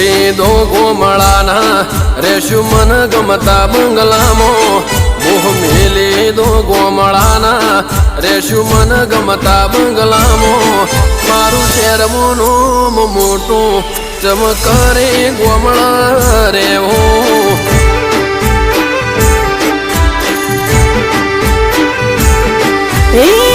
લીધો ગોમળાના રેશું મન ગમતા બંગલામાં મોહ લીધો ગોમળાના રેશું મન ગમતા બંગલામાં મારું શેર મોનું મોટું ચમકરે ગોમળા રેવું Hey